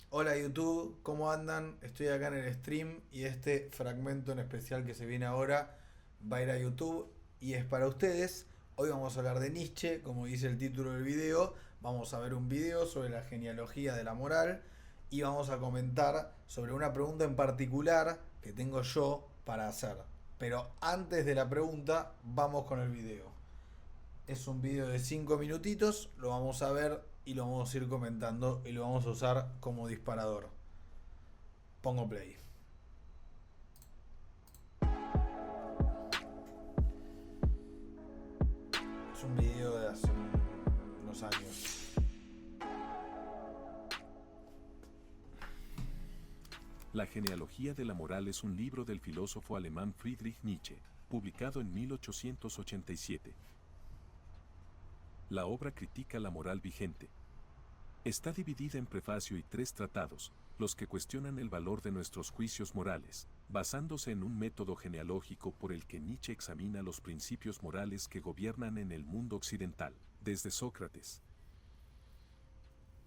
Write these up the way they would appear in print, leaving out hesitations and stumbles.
Hola YouTube, ¿cómo andan? Estoy acá en el stream y este fragmento en especial que se viene ahora va a ir a YouTube y es para ustedes. Hoy vamos a hablar de Nietzsche, como dice el título del video. Vamos a ver un video sobre la genealogía de la moral y vamos a comentar sobre una pregunta en particular que tengo yo para hacer. Pero antes de la pregunta, vamos con el video. Es un video de 5 minutitos, lo vamos a ver y lo vamos a ir comentando y lo vamos a usar como disparador. Pongo play. Es un video de hace unos años. La genealogía de la moral es un libro del filósofo alemán Friedrich Nietzsche, publicado en 1887. La obra critica la moral vigente. Está dividida en prefacio y 3 tratados, los que cuestionan el valor de nuestros juicios morales, basándose en un método genealógico por el que Nietzsche examina los principios morales que gobiernan en el mundo occidental, desde Sócrates.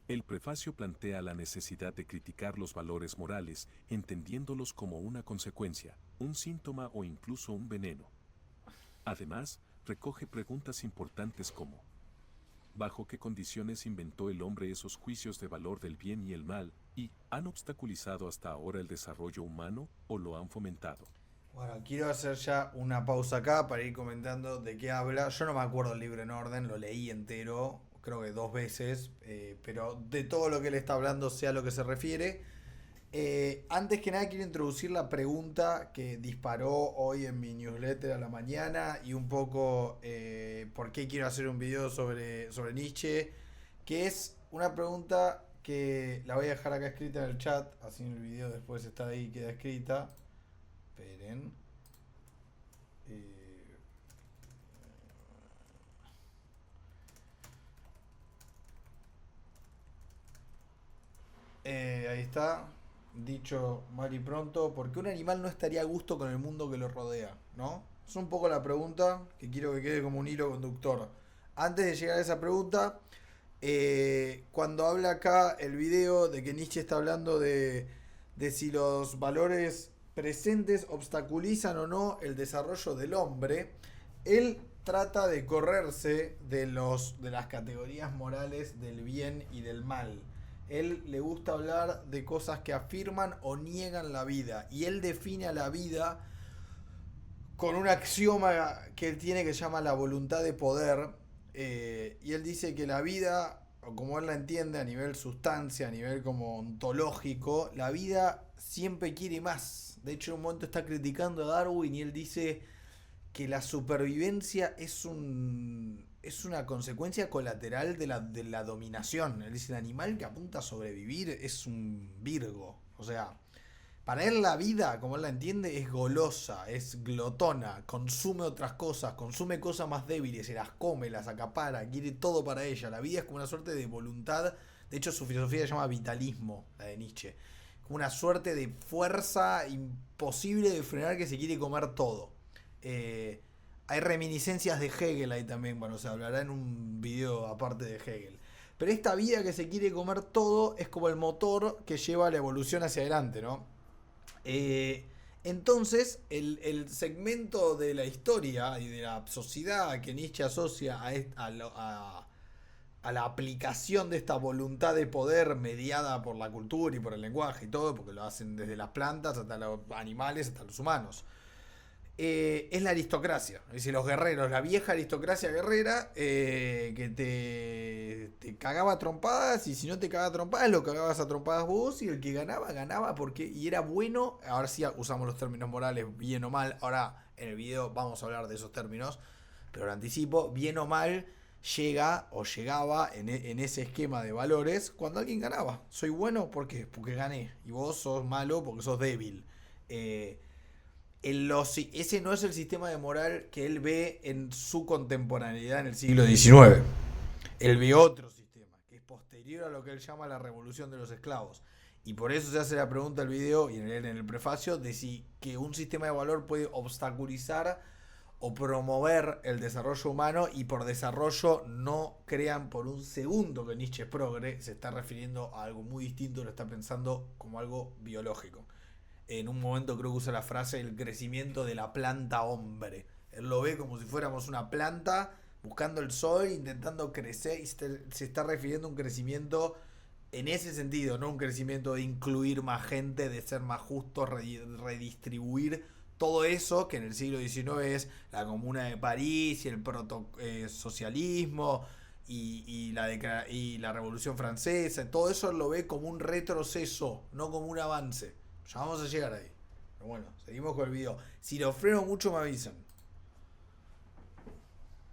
El prefacio plantea la necesidad de criticar los valores morales, entendiéndolos como una consecuencia, un síntoma o incluso un veneno. Además, recoge preguntas importantes como: ¿bajo qué condiciones inventó el hombre esos juicios de valor del bien y el mal, y han obstaculizado hasta ahora el desarrollo humano o lo han fomentado? Bueno, quiero hacer ya una pausa acá para ir comentando de qué habla. Yo no me acuerdo el libro en orden, lo leí entero, creo que 2 veces, pero de todo lo que él está hablando, sea lo que se refiere. Antes que nada quiero introducir la pregunta que disparó hoy en mi newsletter a la mañana y un poco por qué quiero hacer un video sobre Nietzsche, que es una pregunta que la voy a dejar acá escrita en el chat, así en el video después está ahí, queda escrita. Esperen. Ahí está. Dicho mal y pronto, ¿por qué un animal no estaría a gusto con el mundo que lo rodea? ¿No? Es un poco la pregunta que quiero que quede como un hilo conductor. Antes de llegar a esa pregunta, cuando habla acá el video de que Nietzsche está hablando de si los valores presentes obstaculizan o no el desarrollo del hombre, él trata de correrse de las categorías morales del bien y del mal. Él le gusta hablar de cosas que afirman o niegan la vida. Y él define a la vida con un axioma que él tiene que se llama la voluntad de poder. Y él dice que la vida, o como él la entiende a nivel sustancia, a nivel como ontológico, la vida siempre quiere más. De hecho, en un momento está criticando a Darwin y él dice que la supervivencia es una consecuencia colateral de la dominación. Él dice, el animal que apunta a sobrevivir es un virgo. O sea, para él la vida, como él la entiende, es golosa, es glotona, consume otras cosas, consume cosas más débiles, se las come, las acapara, quiere todo para ella. La vida es como una suerte de voluntad. De hecho, su filosofía se llama vitalismo, la de Nietzsche. Como una suerte de fuerza imposible de frenar que se quiere comer todo. Hay reminiscencias de Hegel ahí también, bueno, se hablará en un video aparte de Hegel. Pero esta vida que se quiere comer todo es como el motor que lleva la evolución hacia adelante, ¿no? Entonces, el segmento de la historia y de la sociedad que Nietzsche asocia a la aplicación de esta voluntad de poder mediada por la cultura y por el lenguaje y todo, porque lo hacen desde las plantas hasta los animales, hasta los humanos. Es la aristocracia, es decir, los guerreros, la vieja aristocracia guerrera que te cagaba a trompadas y si no te cagaba a trompadas lo cagabas a trompadas vos y el que ganaba, ganaba porque y era bueno. Ahora sí usamos los términos morales, bien o mal, ahora en el video vamos a hablar de esos términos, pero lo anticipo, bien o mal llega o llegaba en ese esquema de valores cuando alguien ganaba. Soy bueno porque gané y vos sos malo porque sos débil. Ese no es el sistema de moral que él ve en su contemporaneidad en el siglo XIX. Él ve otro sistema, que es posterior a lo que él llama la revolución de los esclavos. Y por eso se hace la pregunta del video y en el prefacio de si que un sistema de valor puede obstaculizar o promover el desarrollo humano, y por desarrollo no crean por un segundo que Nietzsche es progre, se está refiriendo a algo muy distinto, lo está pensando como algo biológico. En un momento creo que usa la frase el crecimiento de la planta hombre. Él lo ve como si fuéramos una planta buscando el sol, intentando crecer, y se está refiriendo a un crecimiento en ese sentido, no un crecimiento de incluir más gente, de ser más justo, redistribuir todo eso que en el siglo XIX es la Comuna de París y el socialismo y la Revolución Francesa. Todo eso lo ve como un retroceso, no como un avance. Ya vamos a llegar ahí. Pero bueno, seguimos con el video. Si lo freno mucho me avisan.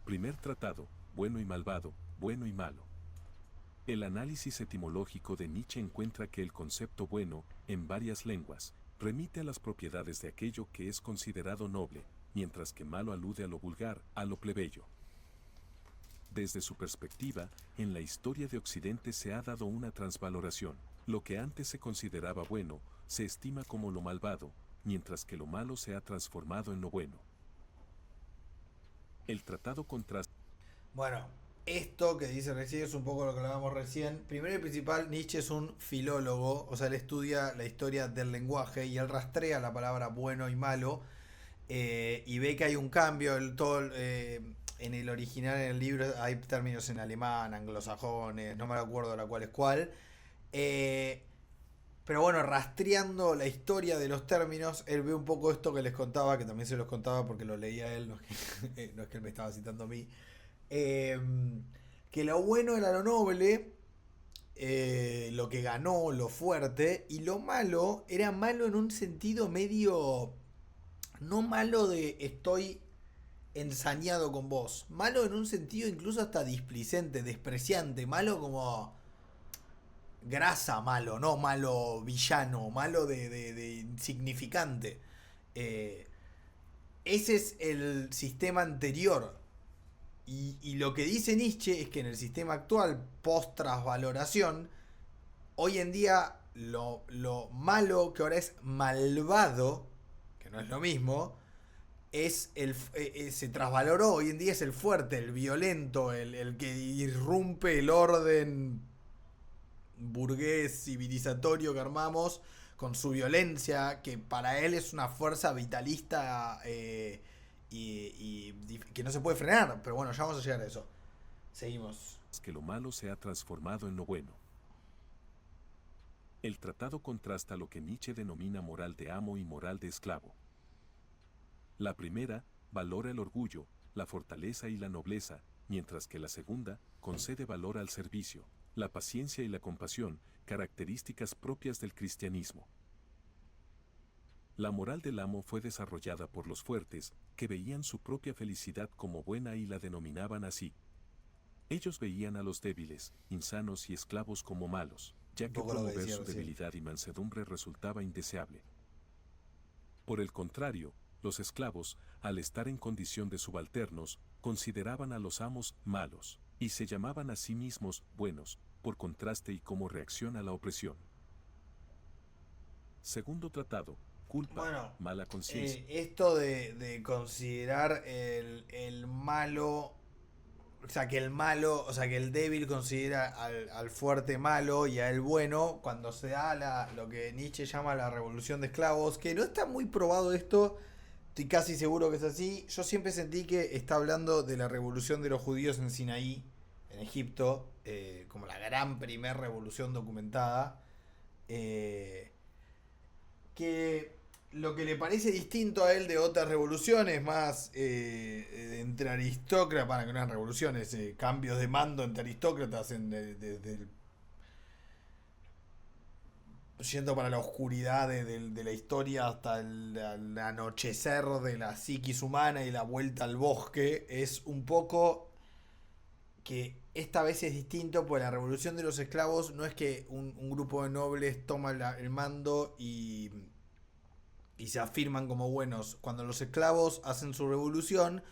Primer tratado, bueno y malvado, bueno y malo. El análisis etimológico de Nietzsche encuentra que el concepto bueno, en varias lenguas, remite a las propiedades de aquello que es considerado noble, mientras que malo alude a lo vulgar, a lo plebeyo. Desde su perspectiva, en la historia de Occidente se ha dado una transvaloración. Lo que antes se consideraba bueno, se estima como lo malvado, mientras que lo malo se ha transformado en lo bueno. El tratado contrasta. Bueno, esto que dice recién es un poco lo que hablábamos recién. Primero y principal, Nietzsche es un filólogo, o sea, él estudia la historia del lenguaje y él rastrea la palabra bueno y malo, y ve que hay un cambio. En el original, en el libro, hay términos en alemán, anglosajones, no me acuerdo la cual es cuál. Pero bueno, rastreando la historia de los términos, él ve un poco esto que les contaba, que también se los contaba porque lo leía él, no es que, no es que él me estaba citando a mí. Eh, que lo bueno era lo noble, lo que ganó, lo fuerte, y lo malo era malo en un sentido medio, no malo de estoy ensañado con vos, malo en un sentido incluso hasta displicente, despreciante, malo como grasa, malo, no malo villano, malo de insignificante. Eh, Ese es el sistema anterior. Y lo que dice Nietzsche es que en el sistema actual, post trasvaloración, hoy en día lo malo, que ahora es malvado, que no es lo mismo, se trasvaloró. Hoy en día es el fuerte, el violento, el que irrumpe el orden burgués civilizatorio que armamos con su violencia, que para él es una fuerza vitalista, y que no se puede frenar. Pero bueno, ya vamos a llegar a eso. Seguimos. Que lo malo se ha transformado en lo bueno. El tratado contrasta lo que Nietzsche denomina moral de amo y moral de esclavo. La primera valora el orgullo, la fortaleza y la nobleza, mientras que la segunda concede valor al servicio, la paciencia y la compasión, características propias del cristianismo. La moral del amo fue desarrollada por los fuertes, que veían su propia felicidad como buena y la denominaban así. Ellos veían a los débiles, insanos y esclavos como malos, ya que promover su debilidad y mansedumbre resultaba indeseable. Por el contrario, los esclavos, al estar en condición de subalternos, consideraban a los amos malos, y se llamaban a sí mismos buenos, por contraste y como reacción a la opresión. Segundo tratado, culpa, bueno, mala conciencia. Esto de considerar el malo, o sea, que el malo, o sea, que el débil considera al fuerte malo y a él bueno, cuando se da lo que Nietzsche llama la revolución de esclavos, que no está muy probado esto, estoy casi seguro que es así. Yo siempre sentí que está hablando de la revolución de los judíos en Sinaí, en Egipto, como la gran primer revolución documentada, que lo que le parece distinto a él de otras revoluciones más, entre aristócratas, para que no eran revoluciones, cambios de mando entre aristócratas yendo para la oscuridad de la historia hasta el anochecer de la psiquis humana y la vuelta al bosque, es un poco que esta vez es distinto, porque la revolución de los esclavos no es que un grupo de nobles toma el mando y se afirman como buenos. Cuando los esclavos hacen su revolución,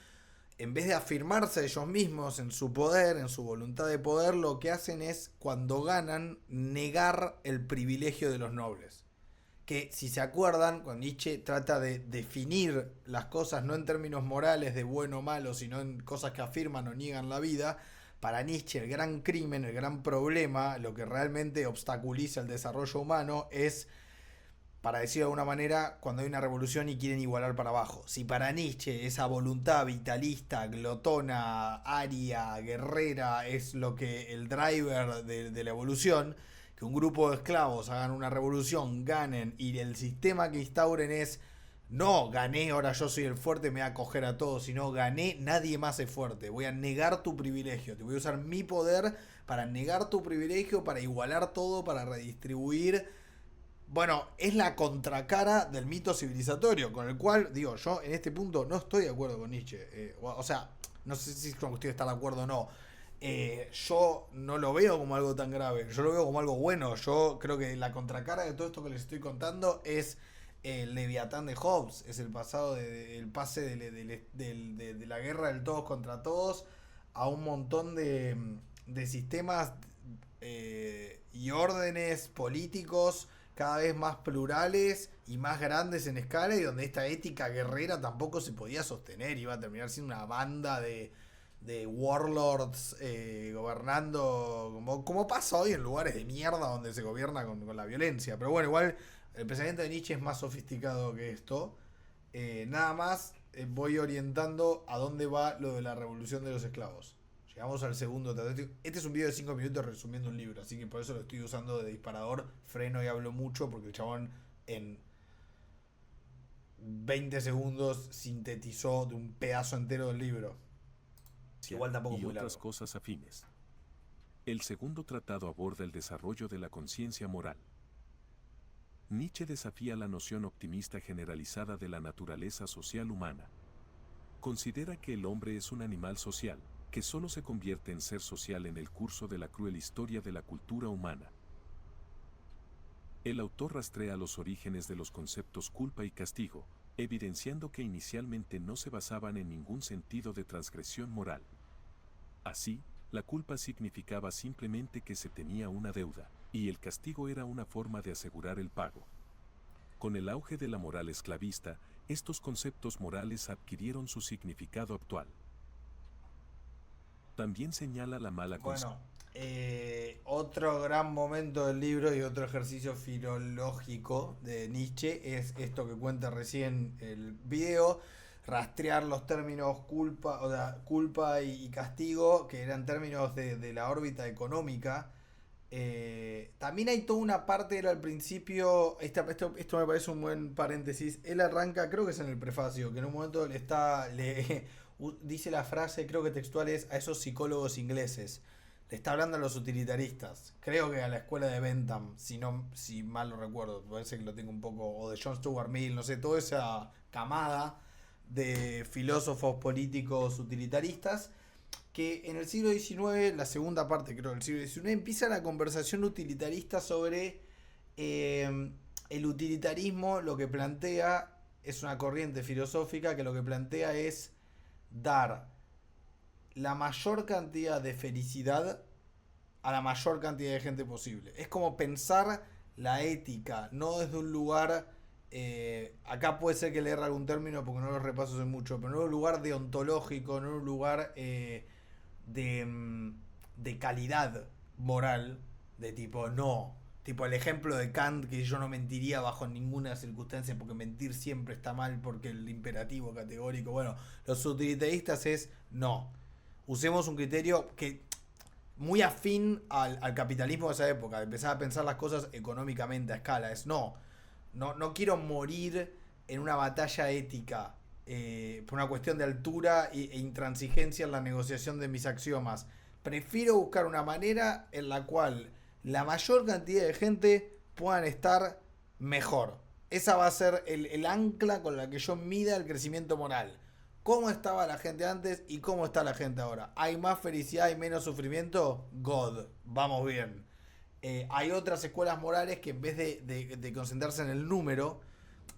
en vez de afirmarse ellos mismos en su poder, en su voluntad de poder, lo que hacen es, cuando ganan, negar el privilegio de los nobles. que si se acuerdan, cuando Nietzsche trata de definir las cosas no en términos morales de bueno o malo, sino en cosas que afirman o niegan la vida, para Nietzsche el gran crimen, el gran problema, lo que realmente obstaculiza el desarrollo humano es, para decirlo de alguna manera, cuando hay una revolución y quieren igualar para abajo. Si para Nietzsche esa voluntad vitalista, glotona, aria, guerrera es lo que el driver de la evolución, que un grupo de esclavos hagan una revolución, ganen y el sistema que instauren es no gané, ahora yo soy el fuerte, me voy a coger a todos, sino gané, nadie más es fuerte, voy a negar tu privilegio, te voy a usar mi poder para negar tu privilegio, para igualar todo, para redistribuir. Bueno, es la contracara del mito civilizatorio, con el cual, digo, yo en este punto no estoy de acuerdo con Nietzsche. O sea, no sé si con usted está de acuerdo o no. Yo no lo veo como algo tan grave, yo lo veo como algo bueno. Yo creo que la contracara de todo esto que les estoy contando es el Leviatán de Hobbes, es el pasado, el pase de la guerra del todos contra todos a un montón de sistemas y órdenes políticos cada vez más plurales y más grandes en escala, y donde esta ética guerrera tampoco se podía sostener, iba a terminar siendo una banda de warlords gobernando como pasa hoy en lugares de mierda donde se gobierna con la violencia. Pero bueno, igual el pensamiento de Nietzsche es más sofisticado que esto. Nada más voy orientando a dónde va lo de la revolución de los esclavos. Llegamos al segundo tratado. Este es un video de 5 minutos resumiendo un libro, así que por eso lo estoy usando de disparador. Freno y hablo mucho porque el chabón en 20 segundos sintetizó de un pedazo entero del libro. Igual tampoco y muy otras largo. cosas afines. El segundo tratado aborda el desarrollo de la conciencia moral. Nietzsche desafía la noción optimista generalizada de la naturaleza social humana. Considera que el hombre es un animal social, que solo se convierte en ser social en el curso de la cruel historia de la cultura humana. El autor rastrea los orígenes de los conceptos culpa y castigo, evidenciando que inicialmente no se basaban en ningún sentido de transgresión moral. Así, la culpa significaba simplemente que se tenía una deuda, y el castigo era una forma de asegurar el pago. Con el auge de la moral esclavista, estos conceptos morales adquirieron su significado actual. También señala la mala Bueno, otro gran momento del libro y otro ejercicio filológico de Nietzsche es esto que cuenta recién el video, rastrear los términos culpa, o sea, culpa y castigo, que eran términos de la órbita económica. También hay toda una parte, era al principio, esto me parece un buen paréntesis, él arranca, creo que es en el prefacio, que en un momento dice la frase, creo que textual es, a esos psicólogos ingleses. Le está hablando a los utilitaristas. Creo que a la escuela de Bentham, si mal lo recuerdo, parece que lo tengo un poco, o de John Stuart Mill, no sé, toda esa camada de filósofos políticos utilitaristas, que en el siglo XIX, la segunda parte creo del siglo XIX, empieza la conversación utilitarista sobre el utilitarismo. Lo que plantea es una corriente filosófica que lo que plantea es dar la mayor cantidad de felicidad a la mayor cantidad de gente posible. Es como pensar la ética, no desde un lugar, acá puede ser que le erre algún término porque no los repaso hace mucho, pero no en un lugar deontológico, no en un lugar de calidad moral, de tipo, no. Tipo el ejemplo de Kant, que yo no mentiría bajo ninguna circunstancia porque mentir siempre está mal porque el imperativo categórico, bueno, los utilitaristas es no. Usemos un criterio que muy afín al capitalismo de esa época, de empezar a pensar las cosas económicamente a escala, es no quiero morir en una batalla ética por una cuestión de altura e intransigencia en la negociación de mis axiomas. Prefiero buscar una manera en la cual la mayor cantidad de gente puedan estar mejor. Esa va a ser el ancla con la que yo mida el crecimiento moral. ¿Cómo estaba la gente antes y cómo está la gente ahora? ¿Hay más felicidad y menos sufrimiento? God, vamos bien. Hay otras escuelas morales que en vez de concentrarse en el número,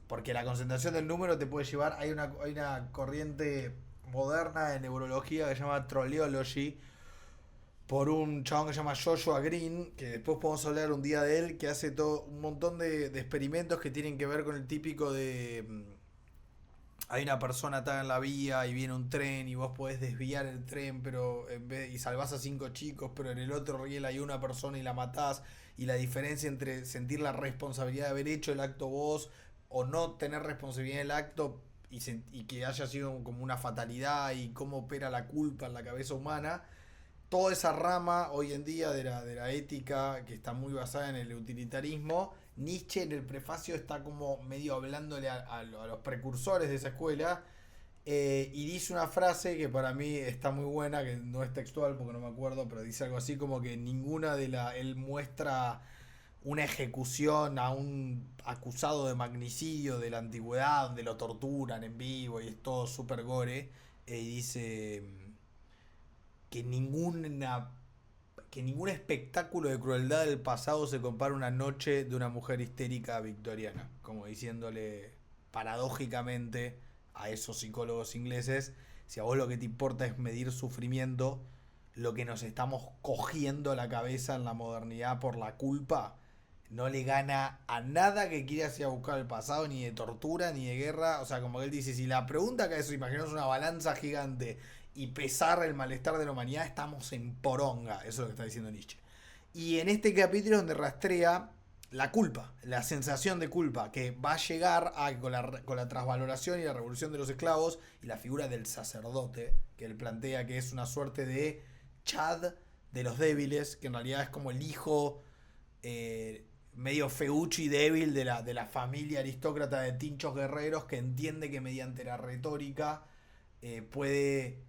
porque la concentración del número te puede llevar, hay una corriente moderna de neurología que se llama Troleology, por un chabón que se llama Joshua Green, que después podemos hablar un día de él, que hace todo un montón de experimentos que tienen que ver con el típico de... hay una persona atada en la vía y viene un tren y vos podés desviar el tren pero y salvás a 5 chicos, pero en el otro riel hay una persona y la matás, y la diferencia entre sentir la responsabilidad de haber hecho el acto vos o no tener responsabilidad del acto y que haya sido como una fatalidad, y cómo opera la culpa en la cabeza humana. Toda esa rama hoy en día de la ética, que está muy basada en el utilitarismo, Nietzsche en el prefacio está como medio hablándole a los precursores de esa escuela, y dice una frase que para mí está muy buena, que no es textual porque no me acuerdo, pero dice algo así como que ninguna de la... Él muestra una ejecución a un acusado de magnicidio de la antigüedad, donde lo torturan en vivo y es todo súper gore, y dice que ningún espectáculo de crueldad del pasado se compara a una noche de una mujer histérica victoriana, como diciéndole paradójicamente a esos psicólogos ingleses: si a vos lo que te importa es medir sufrimiento, lo que nos estamos cogiendo la cabeza en la modernidad por la culpa no le gana a nada que quiera ir a buscar el pasado, ni de tortura, ni de guerra. O sea, como que él dice, si la pregunta que eso, imaginamos una balanza gigante y pesar el malestar de la humanidad, estamos en poronga. Eso es lo que está diciendo Nietzsche. Y en este capítulo donde rastrea la culpa, la sensación de culpa, que va a llegar con la transvaloración y la revolución de los esclavos y la figura del sacerdote, que él plantea que es una suerte de Chad de los débiles, que en realidad es como el hijo medio feucho y débil de la familia aristócrata de tinchos guerreros, que entiende que mediante la retórica puede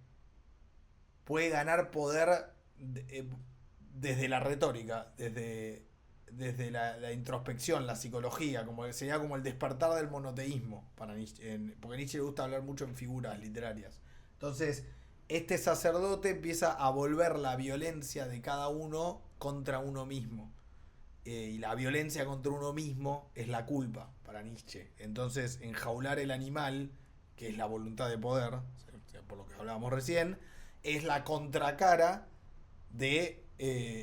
ganar poder desde la retórica, desde la introspección, la psicología, como sería como el despertar del monoteísmo para Nietzsche, porque a Nietzsche le gusta hablar mucho en figuras literarias. Entonces, este sacerdote empieza a volver la violencia de cada uno contra uno mismo. Y la violencia contra uno mismo es la culpa para Nietzsche. Entonces, enjaular el animal, que es la voluntad de poder, por lo que hablábamos recién, es la contracara de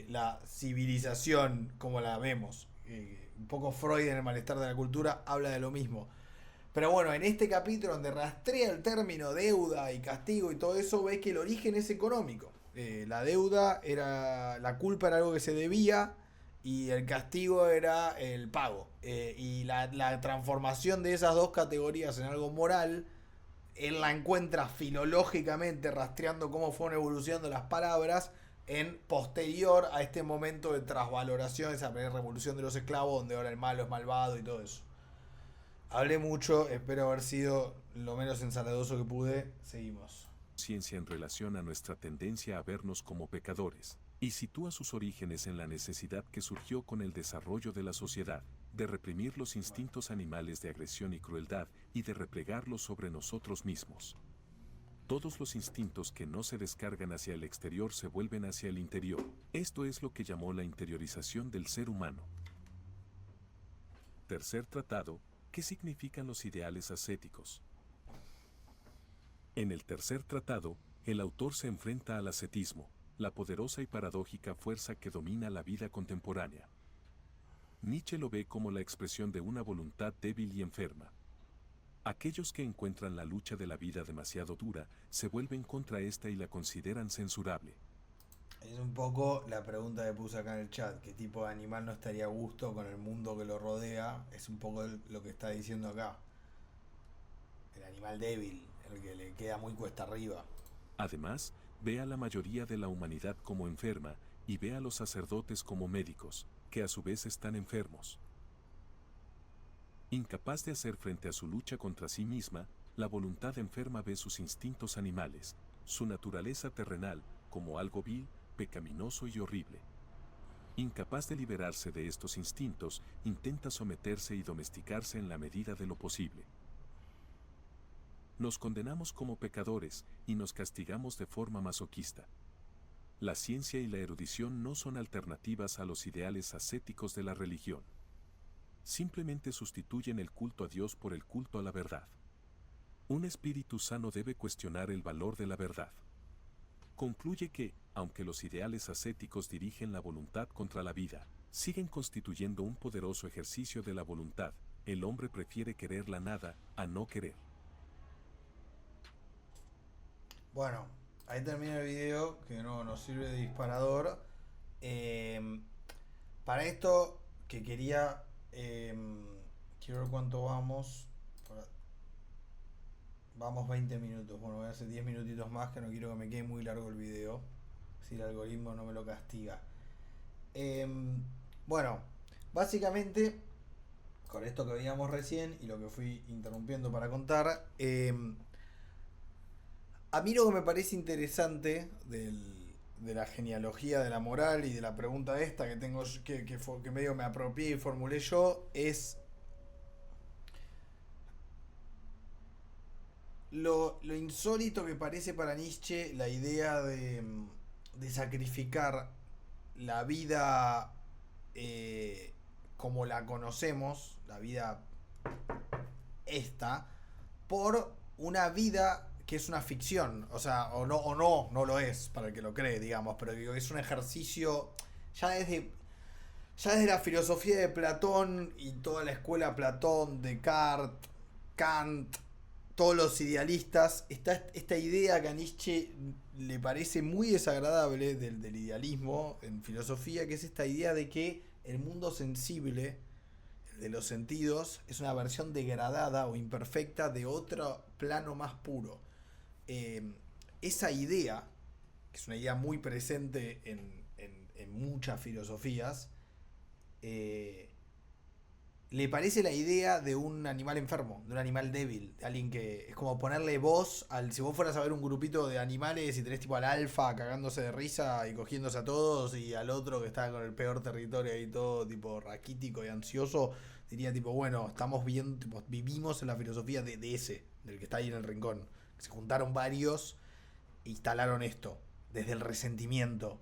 la civilización como la vemos. Un poco Freud en El malestar de la cultura habla de lo mismo. Pero bueno, en este capítulo donde rastrea el término deuda y castigo y todo eso, ves que el origen es económico. La deuda era... La culpa era algo que se debía y el castigo era el pago. Y la transformación de esas dos categorías en algo moral, él la encuentra filológicamente rastreando cómo fueron evolucionando las palabras en posterior a este momento de trasvaloración, esa primera revolución de los esclavos, donde ahora el malo es malvado y todo eso. Hablé mucho, espero haber sido lo menos ensaladoso que pude. Seguimos. Ciencia en relación a nuestra tendencia a vernos como pecadores, y sitúa sus orígenes en la necesidad que surgió con el desarrollo de la sociedad, de reprimir los instintos animales de agresión y crueldad, y de replegarlos sobre nosotros mismos. Todos los instintos que no se descargan hacia el exterior se vuelven hacia el interior. Esto es lo que llamó la interiorización del ser humano. Tercer tratado, ¿qué significan los ideales ascéticos? En el tercer tratado, el autor se enfrenta al ascetismo, la poderosa y paradójica fuerza que domina la vida contemporánea. Nietzsche lo ve como la expresión de una voluntad débil y enferma. Aquellos que encuentran la lucha de la vida demasiado dura, se vuelven contra esta y la consideran censurable. Es un poco la pregunta que puse acá en el chat: ¿qué tipo de animal no estaría a gusto con el mundo que lo rodea? Es un poco lo que está diciendo acá. El animal débil, el que le queda muy cuesta arriba. Además, ve a la mayoría de la humanidad como enferma, y ve a los sacerdotes como médicos, que a su vez están enfermos. Incapaz de hacer frente a su lucha contra sí misma, la voluntad enferma ve sus instintos animales, su naturaleza terrenal, como algo vil, pecaminoso y horrible. Incapaz de liberarse de estos instintos, intenta someterse y domesticarse en la medida de lo posible. Nos condenamos como pecadores y nos castigamos de forma masoquista. La ciencia y la erudición no son alternativas a los ideales ascéticos de la religión. Simplemente sustituyen el culto a Dios por el culto a la verdad. Un espíritu sano debe cuestionar el valor de la verdad. concluye que, aunque los ideales ascéticos dirigen la voluntad contra la vida, siguen constituyendo un poderoso ejercicio de la voluntad. El hombre prefiere querer la nada a no querer. Bueno, ahí termina el video, que no nos sirve de disparador. Para esto que quería... quiero ver cuánto vamos. Vamos 20 minutos. Bueno, voy a hacer 10 minutitos más, que no quiero que me quede muy largo el video. Si el algoritmo no me lo castiga. Bueno, básicamente, con esto que veíamos recién y lo que fui interrumpiendo para contar, a mí lo que me parece interesante de la genealogía de la moral y de la pregunta esta que tengo que medio me apropié y formulé yo es lo insólito que parece para Nietzsche la idea de sacrificar la vida como la conocemos, la vida esta, por una vida que es una ficción, o sea, no lo es, para el que lo cree, digamos, pero digo, es un ejercicio ya desde la filosofía de Platón y toda la escuela Platón, Descartes, Kant, todos los idealistas, está esta idea que a Nietzsche le parece muy desagradable del idealismo en filosofía, que es esta idea de que el mundo sensible, el de los sentidos, es una versión degradada o imperfecta de otro plano más puro. Esa idea, que es una idea muy presente en muchas filosofías, le parece la idea de un animal enfermo, de un animal débil, de alguien que es como ponerle voz al... Si vos fueras a ver un grupito de animales y tenés tipo al alfa cagándose de risa y cogiéndose a todos, y al otro que está con el peor territorio ahí todo tipo raquítico y ansioso, diría tipo, bueno, estamos viendo, tipo, vivimos en la filosofía de ese, del que está ahí en el rincón. Se juntaron varios e instalaron esto, desde el resentimiento.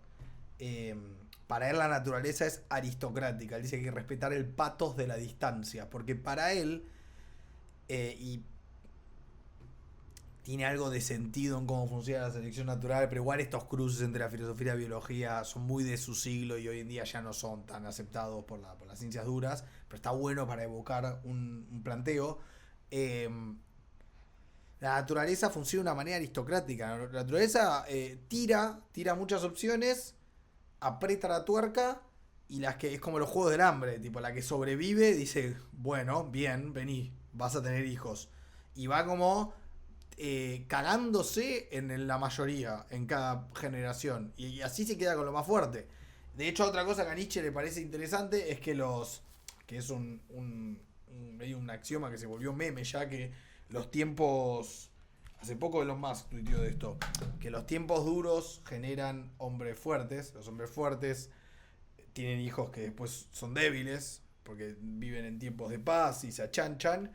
Para él la naturaleza es aristocrática. Él dice que hay que respetar el pathos de la distancia. Porque para él, y tiene algo de sentido en cómo funciona la selección natural, pero igual estos cruces entre la filosofía y la biología son muy de su siglo y hoy en día ya no son tan aceptados por las ciencias duras. Pero está bueno para evocar un planteo. La naturaleza funciona de una manera aristocrática. La naturaleza tira muchas opciones, aprieta la tuerca, y las que es como los juegos del hambre, tipo la que sobrevive dice, bueno, bien, vení, vas a tener hijos. Y va como cagándose en la mayoría, en cada generación. Y así se queda con lo más fuerte. De hecho, otra cosa que a Nietzsche le parece interesante es que que es un axioma que se volvió meme ya, que los tiempos... Hace poco Elon Musk tuiteó de esto, que los tiempos duros generan hombres fuertes. Los hombres fuertes tienen hijos que después son débiles, porque viven en tiempos de paz y se achanchan.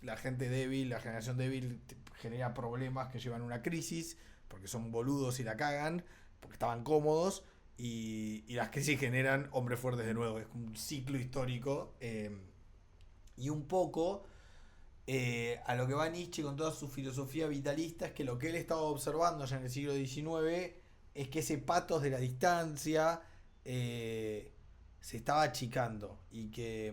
La gente débil, la generación débil genera problemas que llevan a una crisis, porque son boludos y la cagan, porque estaban cómodos, y las crisis generan hombres fuertes de nuevo. Es un ciclo histórico. Y un poco... a lo que va Nietzsche con toda su filosofía vitalista es que lo que él estaba observando ya en el siglo XIX es que ese pathos de la distancia se estaba achicando, y que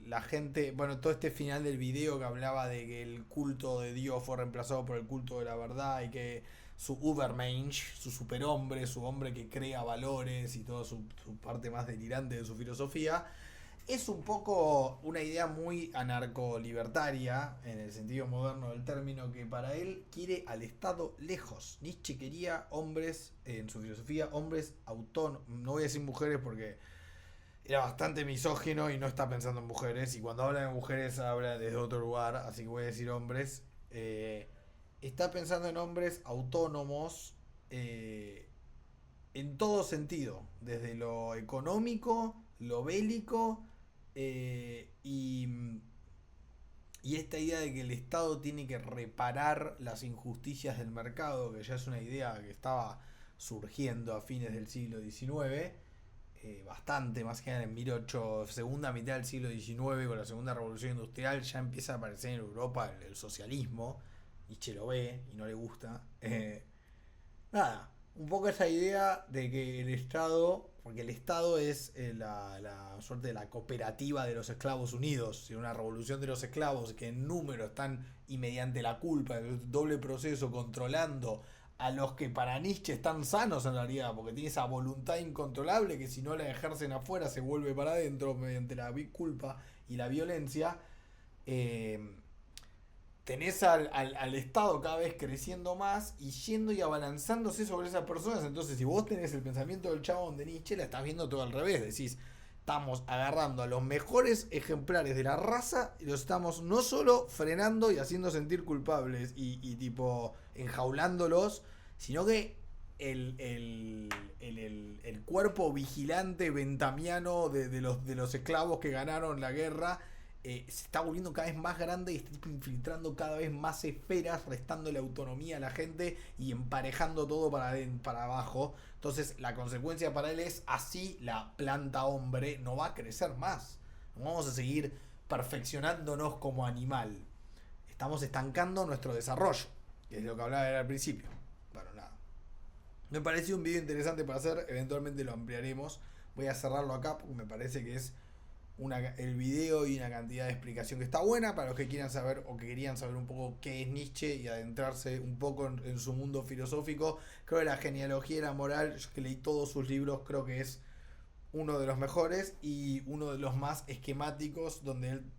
la gente, bueno, todo este final del video que hablaba de que el culto de Dios fue reemplazado por el culto de la verdad, y que su Übermensch, su superhombre, su hombre que crea valores y toda su parte más delirante de su filosofía, es un poco una idea muy anarco-libertaria, en el sentido moderno del término, que para él quiere al Estado lejos. Nietzsche quería hombres, en su filosofía, hombres autónomos. No voy a decir mujeres porque era bastante misógino y no está pensando en mujeres. Y cuando habla de mujeres habla desde otro lugar, así que voy a decir hombres. Está pensando en hombres autónomos en todo sentido, desde lo económico, lo bélico, y esta idea de que el Estado tiene que reparar las injusticias del mercado, que ya es una idea que estaba surgiendo a fines del siglo XIX, bastante, más que nada en 1800, segunda mitad del siglo XIX, con la segunda revolución industrial, ya empieza a aparecer en Europa el socialismo. Nietzsche lo ve y no le gusta. Nada, un poco esa idea de que el Estado, porque el Estado es la suerte de la cooperativa de los esclavos unidos, si una revolución de los esclavos que en número están y mediante la culpa, el doble proceso, controlando a los que para Nietzsche están sanos en realidad, porque tiene esa voluntad incontrolable que si no la ejercen afuera se vuelve para adentro mediante la culpa y la violencia. eh, Tenés al Estado cada vez creciendo más y yendo y abalanzándose sobre esas personas. Entonces, si vos tenés el pensamiento del chabón de Nietzsche, la estás viendo todo al revés. Decís, estamos agarrando a los mejores ejemplares de la raza y los estamos no solo frenando y haciendo sentir culpables y tipo enjaulándolos, sino que el cuerpo vigilante ventamiano de los esclavos que ganaron la guerra se está volviendo cada vez más grande y está infiltrando cada vez más esferas, restando la autonomía a la gente y emparejando todo para abajo. Entonces la consecuencia para él es así la planta hombre no va a crecer más. No vamos a seguir perfeccionándonos como animal. Estamos estancando nuestro desarrollo, que es lo que hablaba al principio. Bueno, nada. Me pareció un video interesante para hacer, eventualmente lo ampliaremos. Voy a cerrarlo acá porque me parece que es el video y una cantidad de explicación que está buena para los que quieran saber o que querían saber un poco qué es Nietzsche y adentrarse un poco en su mundo filosófico. Creo que la genealogía y la moral, yo que leí todos sus libros, creo que es uno de los mejores y uno de los más esquemáticos, donde él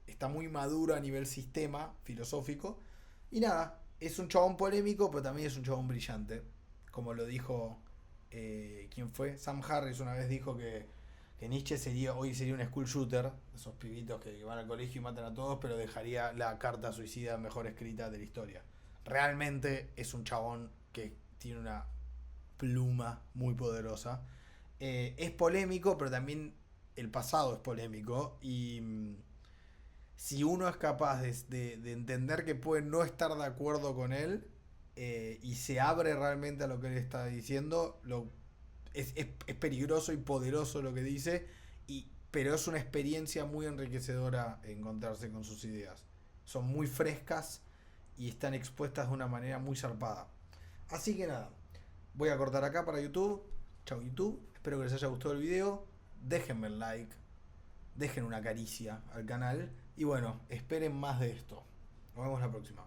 está muy maduro a nivel sistema filosófico. Y nada, es un chabón polémico, pero también es un chabón brillante. Como lo dijo, ¿quién fue? Sam Harris una vez dijo que Nietzsche hoy sería un school shooter, esos pibitos que van al colegio y matan a todos, pero dejaría la carta suicida mejor escrita de la historia. Realmente es un chabón que tiene una pluma muy poderosa. Es polémico, pero también el pasado es polémico. Y si uno es capaz de entender que puede no estar de acuerdo con él y se abre realmente a lo que él está diciendo, es peligroso y poderoso lo que dice, pero es una experiencia muy enriquecedora encontrarse con sus ideas. Son muy frescas y están expuestas de una manera muy zarpada. Así que nada, voy a cortar acá para YouTube. Chao YouTube, espero que les haya gustado el video. Déjenme el like, dejen una caricia al canal y bueno, esperen más de esto. Nos vemos la próxima.